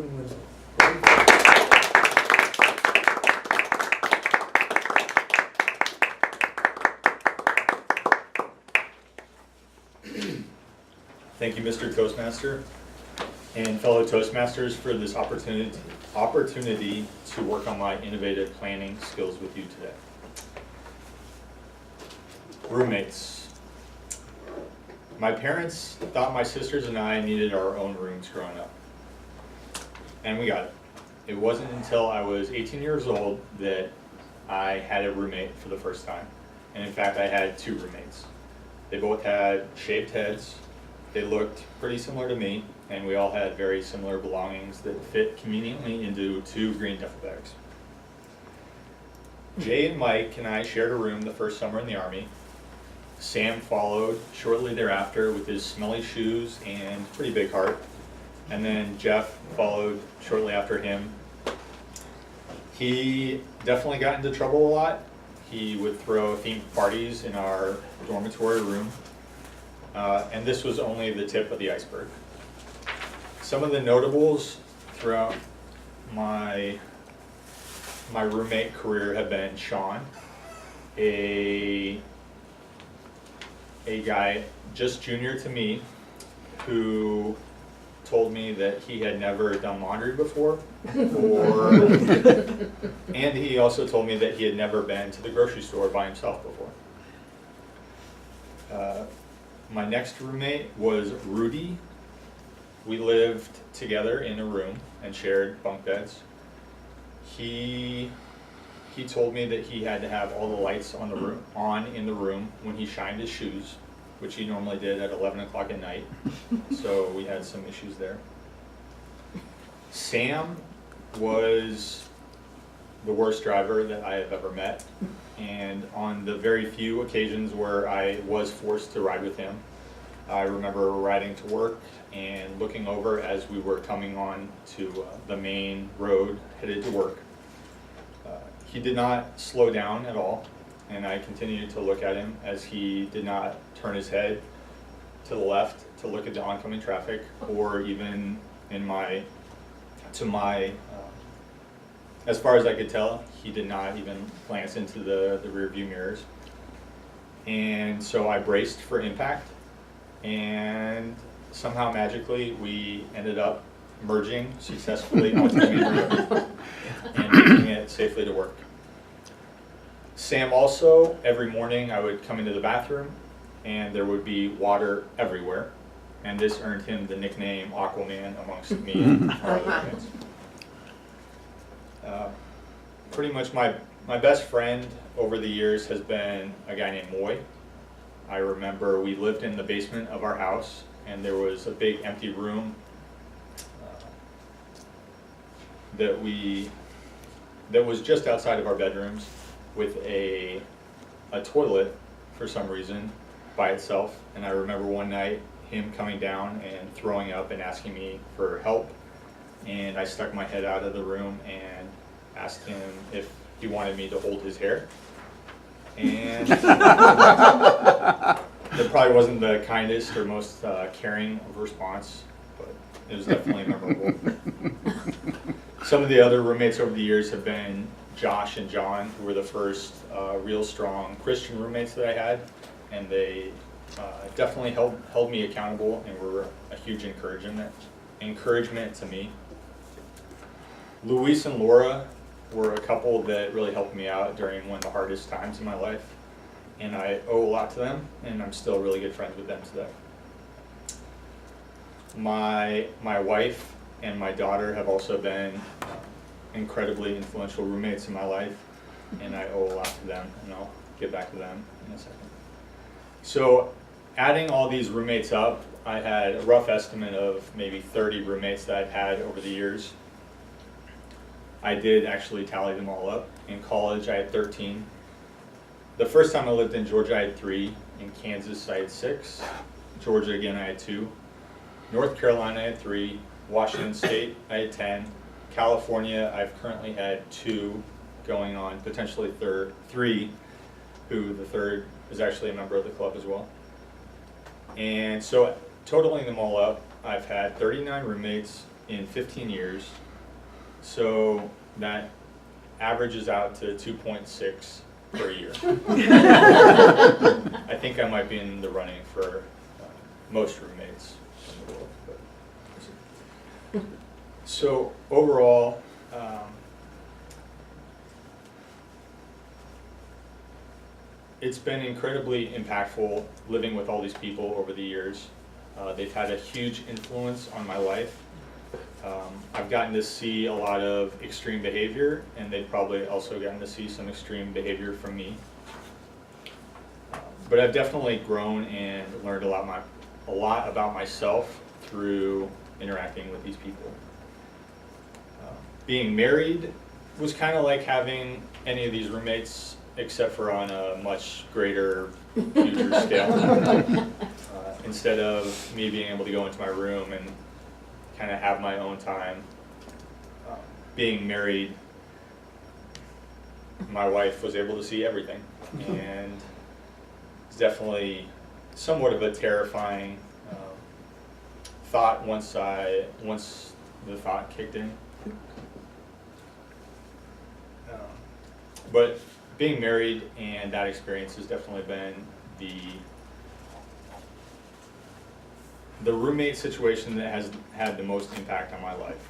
Jordan Winslow. Thank you, Mr. Toastmaster and fellow Toastmasters, for this opportunity to work on my innovative planning skills with you today. Roommates. My parents thought my sisters and I needed our own rooms growing up, and we got it. It wasn't until I was 18 years old that I had a roommate for the first time, and in fact I had two roommates. They both had shaved heads. They looked pretty similar to me, and we all had very similar belongings that fit conveniently into two green duffel bags. Jay and Mike and I shared a room the first summer in the Army. Sam followed shortly thereafter with his smelly shoes and pretty big heart. And then Jeff followed shortly after him. He definitely got into trouble a lot. He would throw themed parties in our dormitory room. And this was only the tip of the iceberg. Some of the notables throughout my roommate career have been Sean, a guy just junior to me who told me that he had never done laundry before, and he also told me that he had never been to the grocery store by himself before. My next roommate was Rudy. We lived together in a room and shared bunk beds. He told me that he had to have all the lights on in the room when he shined his shoes, which he normally did at 11 o'clock at night. So we had some issues there. Sam was the worst driver that I have ever met, and on the very few occasions where I was forced to ride with him, I remember riding to work and looking over as we were coming on to the main road headed to work. He did not slow down at all, and I continued to look at him as he did not turn his head to the left to look at the oncoming traffic, or even as far as I could tell, he did not even glance into the rear view mirrors. And so I braced for impact, and somehow magically we ended up merging successfully onto the main road and making it safely to work. Sam also, every morning I would come into the bathroom and there would be water everywhere, and this earned him the nickname Aquaman amongst me and our other roommates. Pretty much my best friend over the years has been a guy named Moy. I remember we lived in the basement of our house, and there was a big empty room that was just outside of our bedrooms, with a toilet for some reason by itself. And I remember one night him coming down and throwing up and asking me for help, and I stuck my head out of the room and asked him if he wanted me to hold his hair. And that probably wasn't the kindest or most caring of response, but it was definitely memorable. Some of the other roommates over the years have been Josh and John, who were the first real strong Christian roommates that I had, and they definitely held me accountable and were a huge encouragement to me. Luis and Laura were a couple that really helped me out during one of the hardest times in my life, and I owe a lot to them, and I'm still really good friends with them today. My wife and my daughter have also been incredibly influential roommates in my life, and I owe a lot to them, and I'll get back to them in a second. So adding all these roommates up, I had a rough estimate of maybe 30 roommates that I've had over the years. I did actually tally them all up. In college, I had 13. The first time I lived in Georgia, I had 3. In Kansas, I had 6. Georgia, again, I had 2. North Carolina, I had 3. Washington State, I had 10. California, I've currently had 2, going on potentially 3, who the third is actually a member of the club as well. And so totaling them all up, I've had 39 roommates in 15 years. So that averages out to 2.6 per year. I think I might be in the running for most roommates in the world. But. So overall, it's been incredibly impactful living with all these people over the years. They've had a huge influence on my life. I've gotten to see a lot of extreme behavior, and they've probably also gotten to see some extreme behavior from me. But I've definitely grown and learned a lot about myself through interacting with these people. Being married was kind of like having any of these roommates, except for on a much greater, huger scale. Instead of me being able to go into my room and kind of have my own time, being married, my wife was able to see everything. And it's definitely somewhat of a terrifying thought once the thought kicked in. But being married and that experience has definitely been the roommate situation that has had the most impact on my life.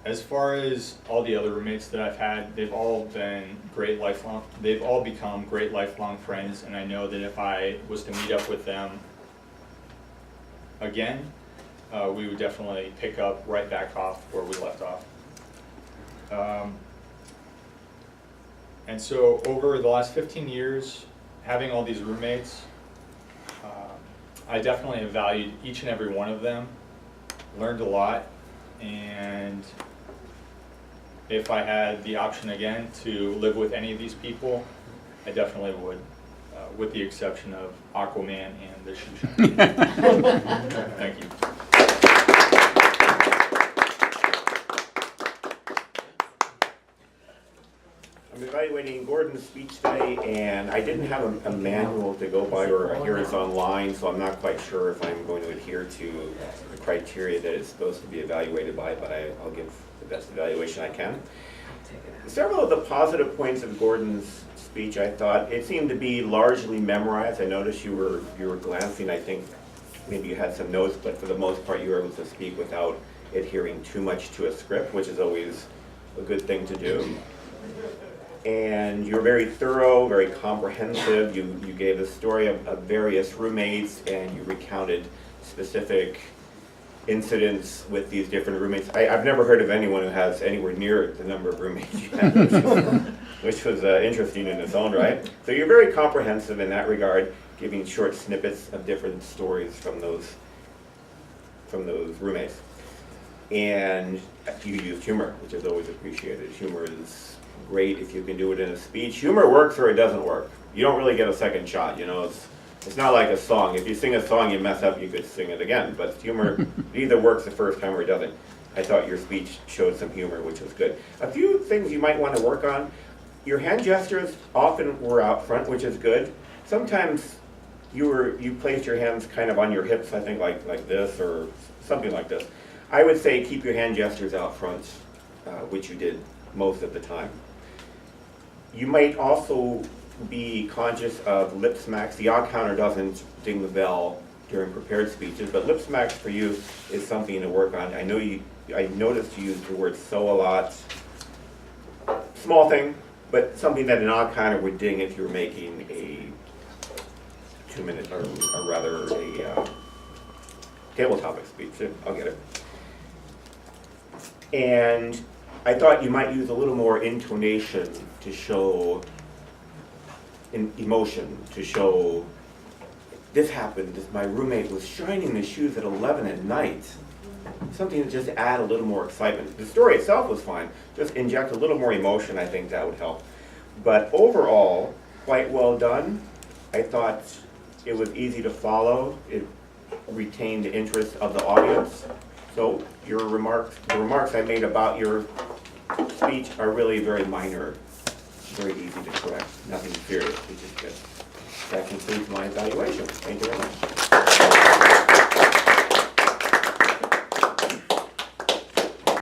As far as all the other roommates that I've had, they've all become great lifelong friends, and I know that if I was to meet up with them again, we would definitely pick up right back off where we left off. And so over the last 15 years, having all these roommates, I definitely have valued each and every one of them, learned a lot, and if I had the option again to live with any of these people, I definitely would, with the exception of Aquaman and the Shoe Shine. Thank you. I'm evaluating Gordon's speech today, and I didn't have a manual to go by, or here it's online, so I'm not quite sure if I'm going to adhere to the criteria that it's supposed to be evaluated by, but I'll give the best evaluation I can. Several of the positive points of Gordon's speech, I thought, it seemed to be largely memorized. I noticed you were glancing, I think maybe you had some notes, but for the most part you were able to speak without adhering too much to a script, which is always a good thing to do. And you're very thorough, very comprehensive. You gave the story of various roommates, and you recounted specific incidents with these different roommates. I've never heard of anyone who has anywhere near the number of roommates you had, which was interesting in its own right. So you're very comprehensive in that regard, giving short snippets of different stories from those roommates. And you used humor, which is always appreciated. Humor is great if you can do it in a speech. Humor works or it doesn't work. You don't really get a second shot, you know. It's not like a song. If you sing a song, you mess up, you could sing it again. But humor, it either works the first time or it doesn't. I thought your speech showed some humor, which was good. A few things you might want to work on. Your hand gestures often were out front, which is good. Sometimes you placed your hands kind of on your hips, I think like this or something like this. I would say keep your hand gestures out front, which you did most of the time. You might also be conscious of lip smacks. The yaw counter doesn't ding the bell during prepared speeches, but lip smacks for you is something to work on. I noticed you used the word "so" a lot. Small thing, but something that an yaw counter would ding if you were making a 2-minute, or rather a table topic speech. I'll get it. And I thought you might use a little more intonation to show emotion, to show this happened, my roommate was shining his shoes at 11 at night. Something to just add a little more excitement. The story itself was fine, just inject a little more emotion, I think that would help. But overall, quite well done. I thought it was easy to follow. It retained the interest of the audience. So the remarks I made about your speech are really very minor, very easy to correct, nothing serious, which is good. that concludes my evaluation. Thank you very much.